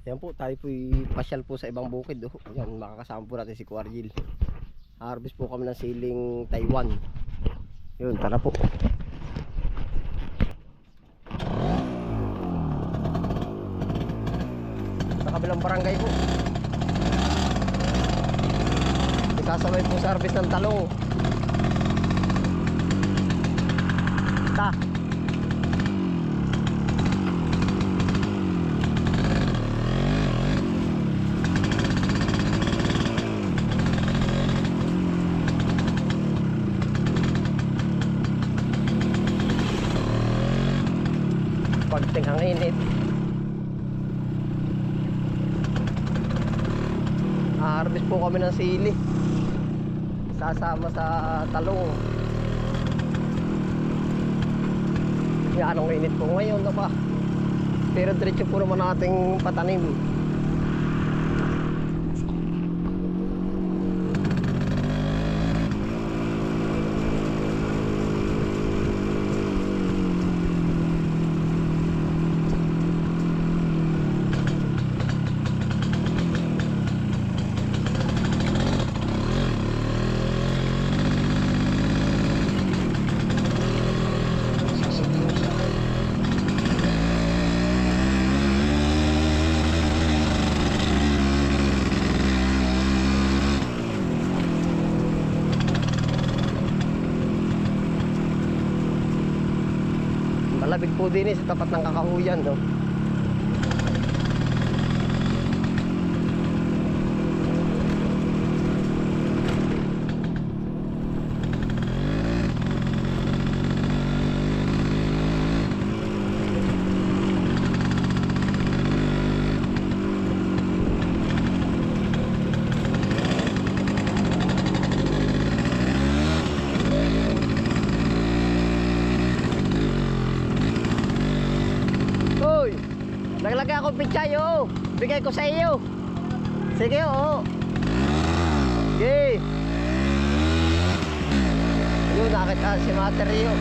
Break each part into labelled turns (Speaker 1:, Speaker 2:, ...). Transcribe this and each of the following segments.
Speaker 1: Yan po, tayo po pasyal po sa ibang bukid. Oh. Yan, makakasama po natin si Quarjil. Harvest po kami ng siling Taiwan. Yun, tara po. Sa kabilang barangay po. Kasabay po sa harvest ng talong. Ta. Pagting ang init. Harvest po kami ng sili. Sasama sa talong. Yan ang init po ngayon na pa. Pero diretso po naman nating patanim. Malabig po din sa tapat ng kakahuyan, no? Naglagay ako pichay, oh. Bigay ko sa iyo. Sige, oh. Okay. Yun, nakita si Materio.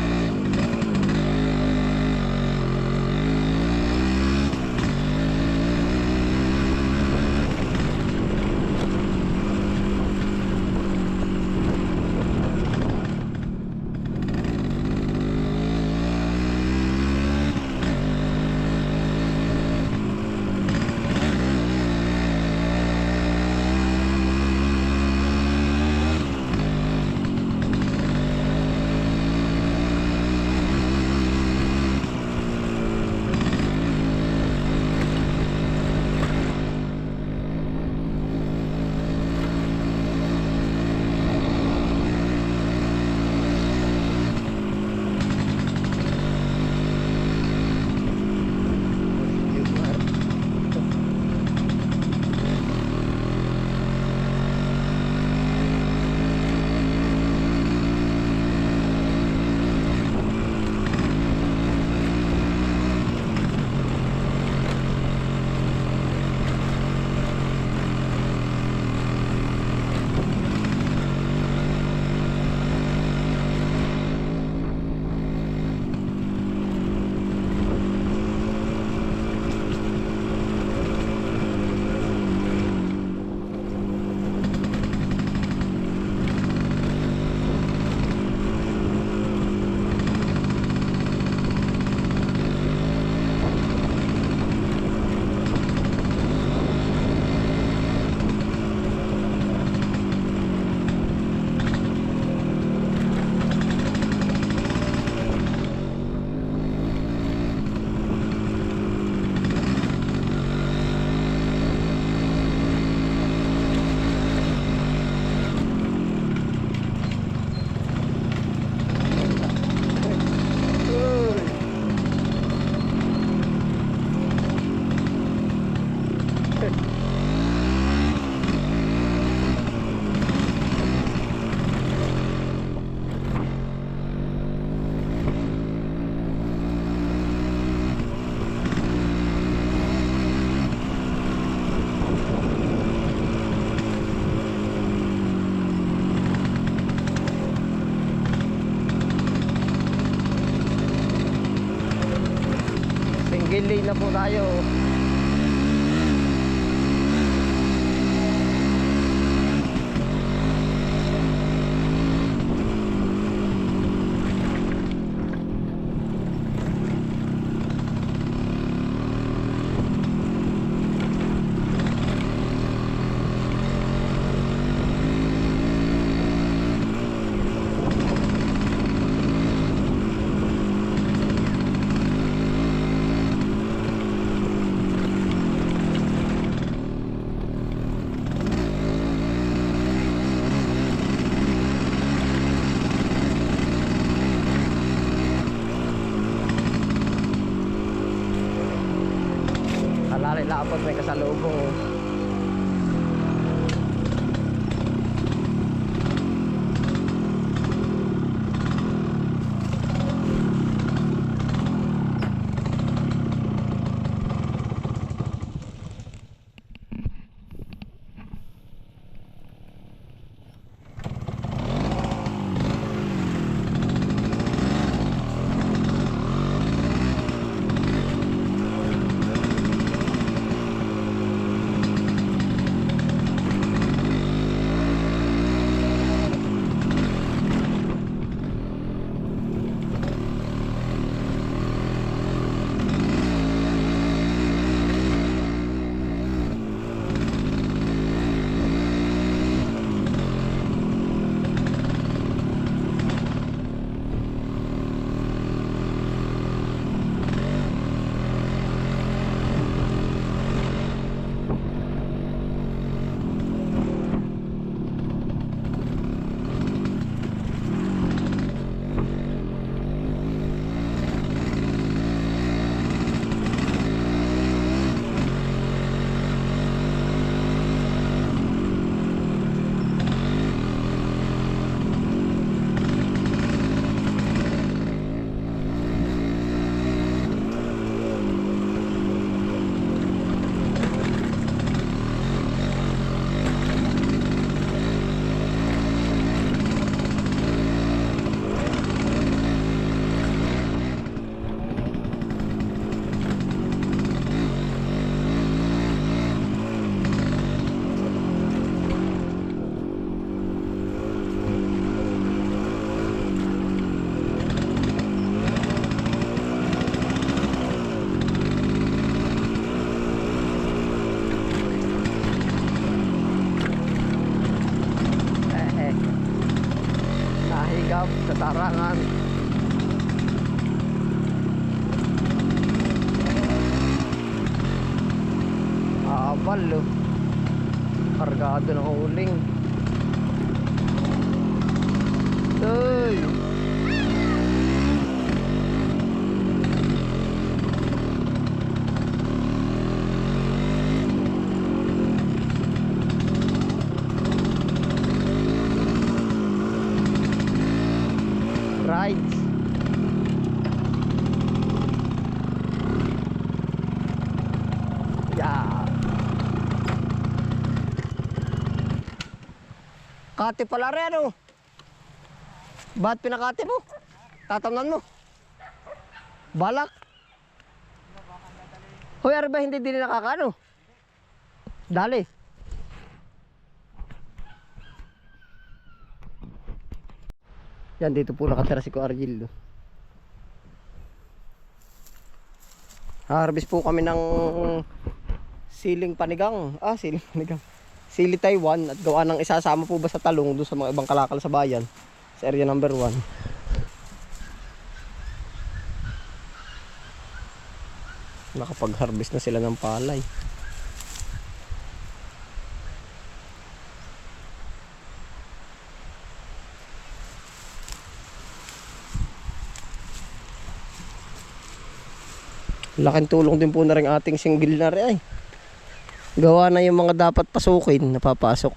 Speaker 1: Single lane na po tayo. Ari lapot may kasalubong. Oh. Sa tarangan. Abal oh. Kargado ng uling. Uy. Rides. Yeah. Kati pala rin ano. Ba't pinakati mo? Tatamnan mo. Balak. Hoy, ari ba hindi din nakakaano? Dali. Yan, dito po nakatira si Kuargil. Harvest po kami ng siling panigang. Siling panigang. Sili Taiwan at gawa ng isasama po ba sa talong doon sa mga ibang kalakal sa bayan. Sa area number 1. Nakapag-harvest na sila ng palay. Laking tulong din po na rin ating single na rin ay. Gawa na yung mga dapat pasukin, napapasok.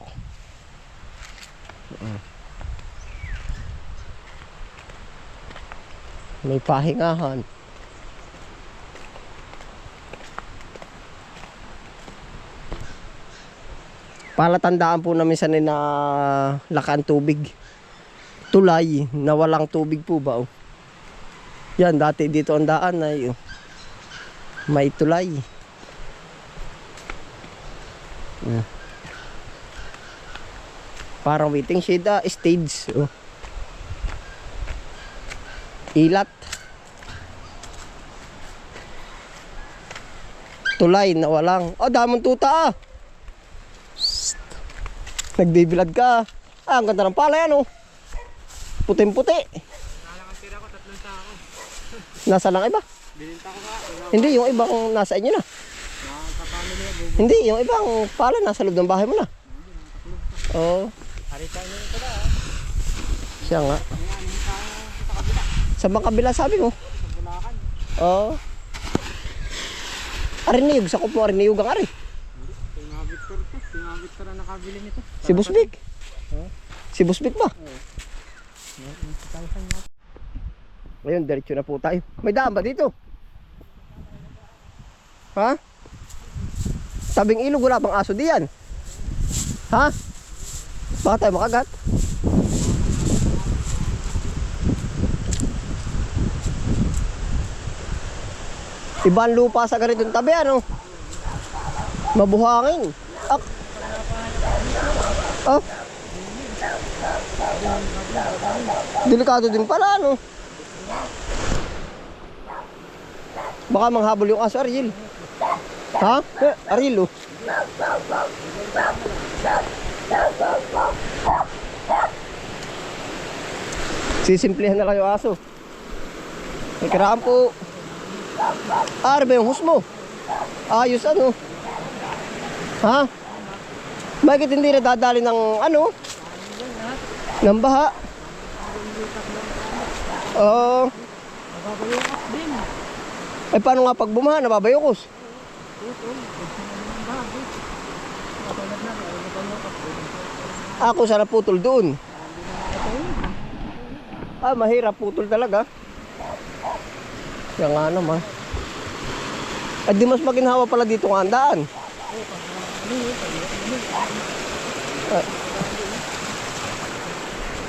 Speaker 1: May pahingahan. Palatandaan po namin sanay na lakaan tubig. Tulay na walang tubig po ba? Oh. Yan, dati dito ang daan ay may tulay. Parang waiting shed stage. Ilat. Tulay na walang. Damon tuta Nagbibilad ka. Ang ganda ng palay ano. Puting-puti.
Speaker 2: Nakakasira ko 3 sako.
Speaker 1: Nasa lang iba?
Speaker 2: Bininta ko nga.
Speaker 1: Hindi, yung ibang nasa inyo na.
Speaker 2: Nakakapamili ako.
Speaker 1: Hindi, yung ibang pala nasa loob ng bahay mo na. Oo.
Speaker 2: Harita nyo ito ba?
Speaker 1: Siya nga.
Speaker 2: Sa kabila.
Speaker 1: Sa mga kabila sabi mo?
Speaker 2: Sa Bulacan.
Speaker 1: Oo. Ariniyog, sa kupo ariniyog ang ari.
Speaker 2: Kay mga Victor to. Kay mga Victor ang nakabili nito.
Speaker 1: Si Busbik.
Speaker 2: Oo.
Speaker 1: Si Busbik ba?
Speaker 2: Oo. Taysan nga.
Speaker 1: Ngayon, diretso na po tayo. May daan ba dito? Ha? Tabing ilog, wala pang aso diyan. Ha? Baka tayo makagat. Ibang lupa sa ganitong tabi, ano? Mabuhangin. Ak. Ah. Delikado din pala, ano? Baka manghabol yung aso, Ariel. Ha? Ariel, oh. Sisimplihan na kayo aso. May kiraan po. Ano ba yung hus mo? Ayos, ano? Ha? Bakit hindi nadadali ng ano? Ng baha? Oo.
Speaker 2: Nababayukas din.
Speaker 1: Eh paano nga pag bumaha, nababayokos? Ako sana putol doon. Ah, mahirap putol talaga. Kaya nga naman. At di mas maginhawa pala dito nga ang daan.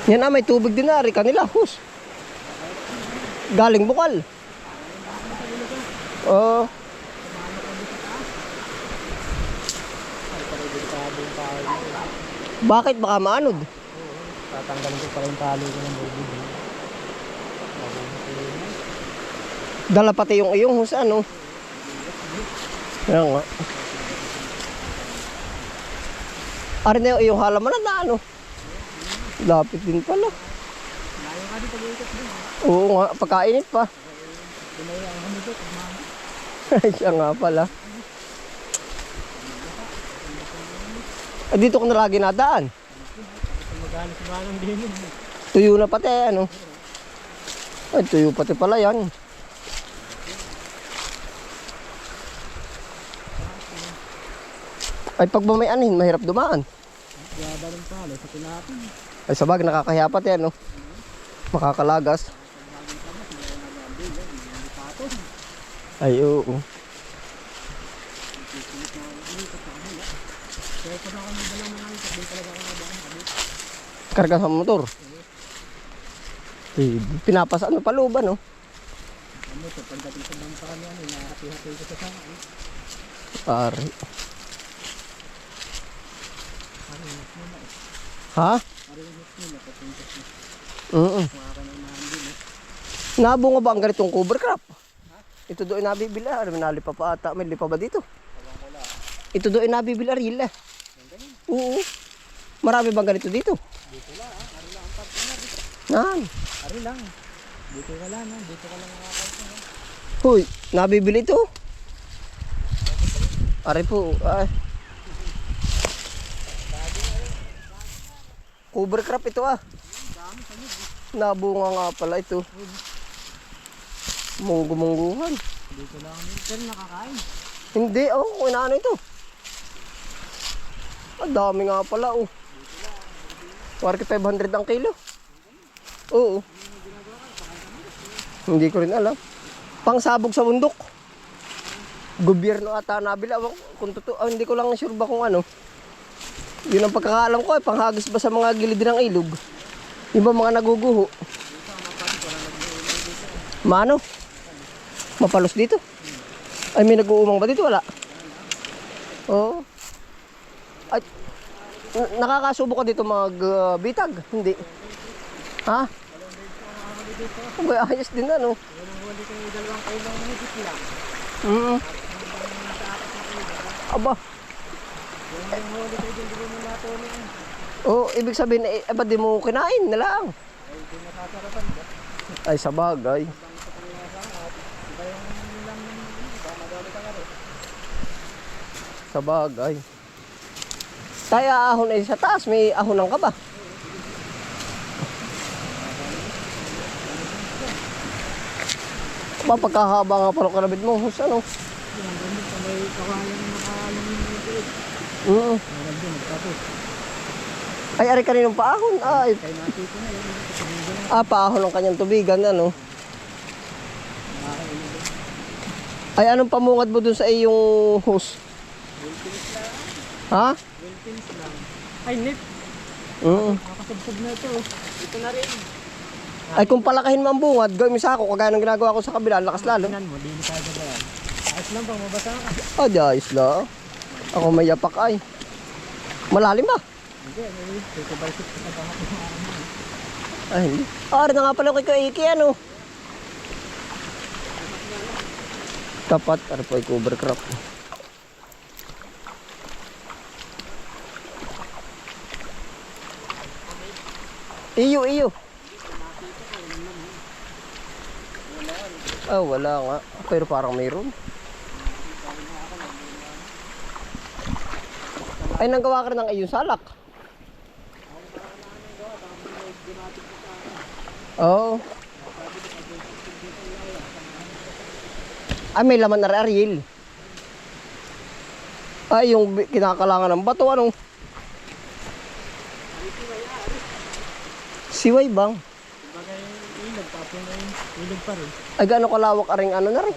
Speaker 1: Yan may tubig din na, kanila, hus. Galing bukal. Oo. Bakit baka maanod?
Speaker 2: Tatanggalin ko pala yung tali ko ng bubog.
Speaker 1: Dala pati yung iyong hus, ano? Yan nga. Ari na yung iyong halaman na ano? Lapit din pala.
Speaker 2: Layo ka dito pag-iikot din.
Speaker 1: Oo nga, pagkainit pa.
Speaker 2: Pinaya ang hamidot.
Speaker 1: Ay, siya nga pala. Dito ko na lagi nadaan.
Speaker 2: Magalit sa balang din.
Speaker 1: Tuyo na pati, ano? Ay, tuyo pati pala yan. Ay, pag bumayanin, mahirap dumaan.
Speaker 2: Gaba ng tali sa tinapin.
Speaker 1: Ay, sabag, nakakahiya pati, ano? Makakalagas. Ay, oo. Karga sa motor. Eh, pinapasaan mo paluban, no?
Speaker 2: Ano ito, pagdating sa bangka kami, ano, nakahati-hati ko sa saan.
Speaker 1: Pare. Ha? Oo. Nabunga ba ang ganitong cover crop? Ito doon nabibili. May nalipa pa ata. May lipa ba dito? Ito doon nabibili. Ariel. Oo. Marami bang ganito dito?
Speaker 2: Dito lang, ari lang ang parte na dito.
Speaker 1: Nan.
Speaker 2: Ari lang. Dito ka lang, dito ka lang makakaisa.
Speaker 1: Hoy, nabibili ito. Ari po. Ay. Cover crop ito ah. Nabunga nga pala ito. Munggu-mungguhan.
Speaker 2: Dito lang kami. Pero nakakain.
Speaker 1: Hindi, oh, kung ano ito. Ang dami nga pala, oh. 500 ang kilo. Oo. Hindi ko rin alam. Pangsabog sa bundok. Gobyerno ata nabila. Kung totoo, hindi ko lang sure ba kung ano. Yun ang pagkakaalam ko, panghagis ba sa mga gilid ng ilog. Yung ba mga naguguho? Mano? Mapalos dito? Ay, may nag-uumang ba dito? Wala. Oo. Ay, nakakasubo ka dito mag-bitag? Hindi. Ha? Abay, ayos din na, no?
Speaker 2: Huli ko yung 2 kilo ng higit lang.
Speaker 1: Aba.
Speaker 2: Yung huli ko yung hindi mo natuloy.
Speaker 1: Oh, ibig sabihin, ba't di mo kinain na lang?
Speaker 2: Ay, hindi nakasarapan ba?
Speaker 1: Ay, sa bagay. Sa bagay. Tayo ahon ay sa taas, may ahonan ka ba? Ba, pagkahaba nga pala kalabit mo, hus, ano?
Speaker 2: Yung ganda sa may kawayan na nakalang yung ito.
Speaker 1: Oo.
Speaker 2: Meron din, nagtapos.
Speaker 1: Ay, ari kaninong paahon. Ay,
Speaker 2: Kaya natito na yun. Sabihin na.
Speaker 1: paahon ang kanyang tubigan, ano.
Speaker 2: Nakakailan din.
Speaker 1: Ay, anong pamungad mo dun sa iyong hose?
Speaker 2: Wilkins lang.
Speaker 1: Ha?
Speaker 2: Wilkins lang. Ay, net.
Speaker 1: Oo.
Speaker 2: Nakakasubsob na ito. Ito na rin.
Speaker 1: Ay, kung palakahin mo ang bungad, gawin mo sa ako, kagaya ng ginagawa ko sa kabila, lakas lalo.
Speaker 2: Tingnan mo, di mo kaya ba yan? Ayos lang bang mabasa ka?
Speaker 1: Ah, di ayos lang. Ako may yapak ay. Malalim ba?
Speaker 2: Hindi, may ito ba ito sa pagkakas ng araw mo?
Speaker 1: Ay, hindi. Ah, rin na nga pala kay Kaiki, ano? Tapat, ano po ay cover crop. Iyo. Ah, wala nga. Pero parang mayroon. Ay, nanggawa ka rin ng iyong salak. Oo. Ay, may laman na Ariel. Ay, yung kinakalangan ng bato, anong? Siway bang?
Speaker 2: Bagay ilog, tapos na yung ilog pa rin.
Speaker 1: Ay, gaano kalawak aring ano na rin?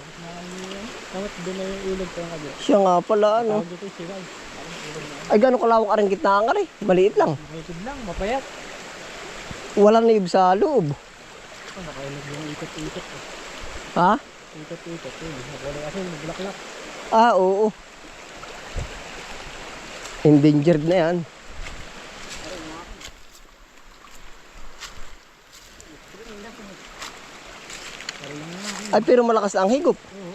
Speaker 2: Tawat doon na yung ilog pa yung kabit.
Speaker 1: Siya nga pala, ano?
Speaker 2: Tawag dito yung siway. Parang ilog na.
Speaker 1: Ay, gaano kalawak aring gitna nga rin? Maliit lang.
Speaker 2: Nakikid lang, mapayat.
Speaker 1: Walang nib sa loob.
Speaker 2: Oh, nakailog yung ikot-ikot.
Speaker 1: Ha?
Speaker 2: Ikot-ikot. Nakulay kasi yung bulaklak.
Speaker 1: Ah, oo. Endangered na yan. Ay, pero malakas ang higop.
Speaker 2: Oo.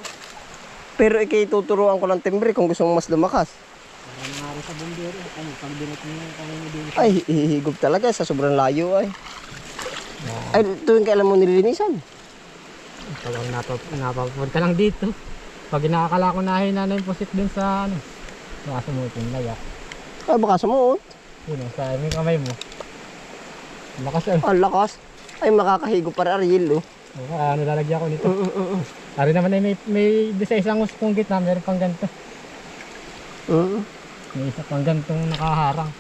Speaker 1: Pero ikay tuturuan ko ng timbre kung gusto mong mas lumakas.
Speaker 2: Parang nangyari sa bumbero. Ano, pag binot mo yung kamay mo din.
Speaker 1: Ay, hihigop talaga sa sobrang layo ay. Ay, tuwing kailan mo nililinisan?
Speaker 2: Talagang napapunta lang dito. Pag nakakala ko na yung pusit dun sa ano. Nakasumot yung layak.
Speaker 1: Ay, baka sumuot.
Speaker 2: Yun o, sa yung kamay mo. Lakas yun.
Speaker 1: Ang lakas. Ay, makakahigop para Ariel, oh.
Speaker 2: Ano lalagyan ko nito? Ari naman ay may sa isang uspong gitna, meron pang ganito. May isa pang ganitong nakaharang.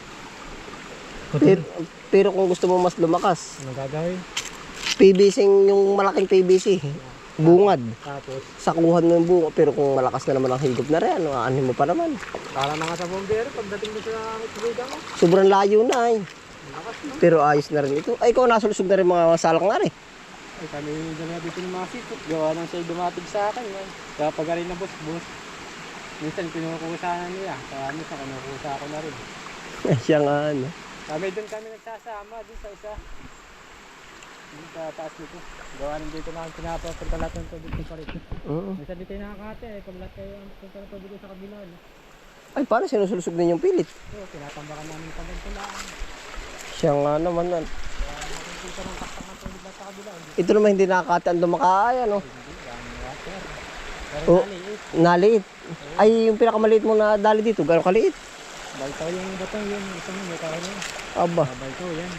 Speaker 1: Pero kung gusto mo mas lumakas,
Speaker 2: Ano gagawin?
Speaker 1: PVC yung malaking PVC. Bungad.
Speaker 2: Tapos,
Speaker 1: Sakuhan mo yung bunga. Pero kung malakas na naman ang higop na rin, ano, aanin mo pa naman.
Speaker 2: para na nga sa bombero, pagdating mo sa tubigan mo.
Speaker 1: Sobrang layo na ay.
Speaker 2: Lakas no?
Speaker 1: Pero ayos na rin ito. Ay, ikaw nasulusog na rin mga salak na rin.
Speaker 2: Ay kami dalawa dito ng mga sikot. Gawa nang siya dumatig sa akin. Man. Kaya pag rin na boss. Minsan kinukusa na niya. Kaya minsan kinukusa ako na rin.
Speaker 1: Siya nga, ano.
Speaker 2: Kami doon kami nagsasama doon sa isa. Doon sa taas nito. Gawa nang dito na pinapapunta lahat ng tubig sa rito. Minsan dito yung nakakate. Pag lahat kayo ang punta ng tubig sa kabila. No?
Speaker 1: Ay, paano sinusulusog din yung pilit?
Speaker 2: So, tinatambakan namin pag nagtulaan.
Speaker 1: Siya nga naman, ano.
Speaker 2: Kaya natin dito ng taktak ng tubig lahat sa kabila.
Speaker 1: Ito naman hindi nakakataan dumakay, ano.
Speaker 2: Hindi, yan water. Pero
Speaker 1: Oh.
Speaker 2: naliit.
Speaker 1: Naliit. Ay, yung pinakamaliit mo na dali dito, gano'ng kaliit?
Speaker 2: Baltaw yung batong yun. Isang may tao yun.
Speaker 1: Aba.
Speaker 2: Baltaw yan.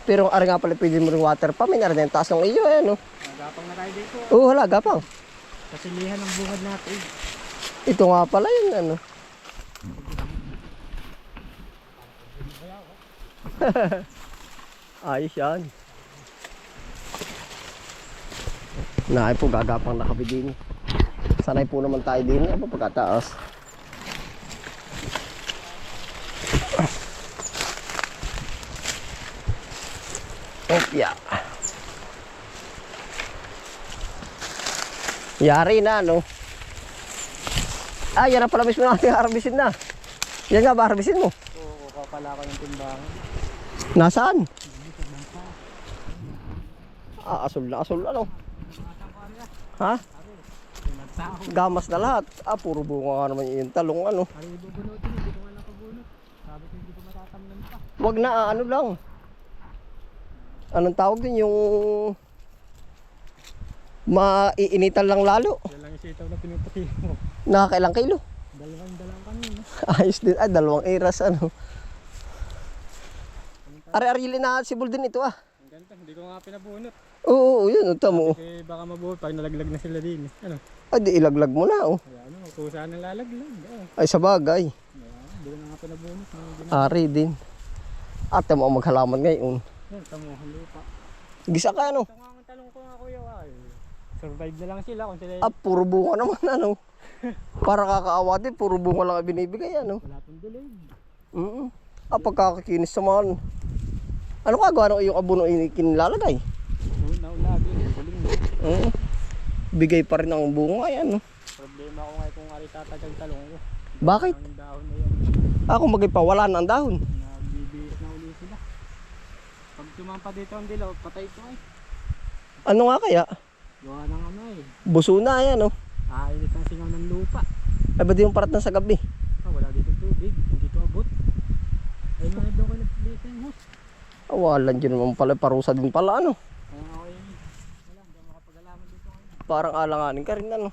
Speaker 1: Pero ari nga pala pwede mo rin water pa. May narin yung taas ng iyo, ano.
Speaker 2: Nagapang na tayo dito.
Speaker 1: Oo, wala, gapang.
Speaker 2: Kasilihan ng bungad natin.
Speaker 1: Ito nga pala yun, ano. Ayos yan. Naay po, gagapang na kami din. Sanay po naman tayo din. Ano pagkataas? Opya. Yari na, no? Ah, yan na pala mismo natin harbisin na. Yan nga ba, harbisin mo?
Speaker 2: Oo, kapala ko ng timbangan.
Speaker 1: Nasaan? Ah, asul na asul, ano? Ha? Gamas na lahat. Ah, puro bunga nga naman yung talong, ano?
Speaker 2: Ay, bubunutin, hindi ko nga nakabunot. Sabi ko hindi ko matatamnan pa.
Speaker 1: Wag na, ano lang. Anong tawag din yung maiinitan lang lalo.
Speaker 2: Yan lang yung sitaw na pinuputi mo.
Speaker 1: Nakakailang kilo?
Speaker 2: Dalawang kanina.
Speaker 1: Ayos din. Ah, 2 iras, ano. Ari-arili na sibol din ito, ah.
Speaker 2: Ang ganda, hindi ko nga pinabunot.
Speaker 1: Oo, yun. Ito mo.
Speaker 2: Kasi baka mabuhay pag nalaglag na sila din. Ano?
Speaker 1: Ay, di ilaglag mo na, oh.
Speaker 2: Kaya ano, kusa ng lalaglag.
Speaker 1: Ay, sa bagay.
Speaker 2: Doon na nga pinabunot.
Speaker 1: Ari din. Ate mo ang maghalaman ngayon.
Speaker 2: Yan, tamuhan lupa.
Speaker 1: Gisa ka, ano?
Speaker 2: Ito nga ang talong ko nga kuya. Ay, survive na lang sila kung sila
Speaker 1: Ah, puro bunga naman, ano? Para kakaawa din, puro bunga lang ang binibigay, ano?
Speaker 2: wala pang dilig.
Speaker 1: Ah, pagkakakinis naman. Ano ka, gawa ng iyong abono kinilalagay?
Speaker 2: Naulagi, galing mo.
Speaker 1: Bigay pa rin ang bunga, yan, no?
Speaker 2: Problema ko nga kung ari tatagal talong ko.
Speaker 1: Bakit?
Speaker 2: Ang dahon na yan.
Speaker 1: Ah, kung magipawala na ang dahon.
Speaker 2: Nagbibilis na uli sila. Pag tumampa dito ang dilaw, patay ito ay.
Speaker 1: Ano nga kaya?
Speaker 2: Gawa ng ano eh.
Speaker 1: Buso na, yan, no?
Speaker 2: Kainit ang singaw ng lupa.
Speaker 1: Ay, ba't yung parat na sa gabi?
Speaker 2: Wala dito tubig, hindi ito abot. Ay mga doon ko nagpilita yung hose.
Speaker 1: Awalan dyan naman pala, parusa din pala, ano?
Speaker 2: Kaya ako wala, hindi ako makapag-alaman dito ngayon.
Speaker 1: Parang alanganin ka rin, ano?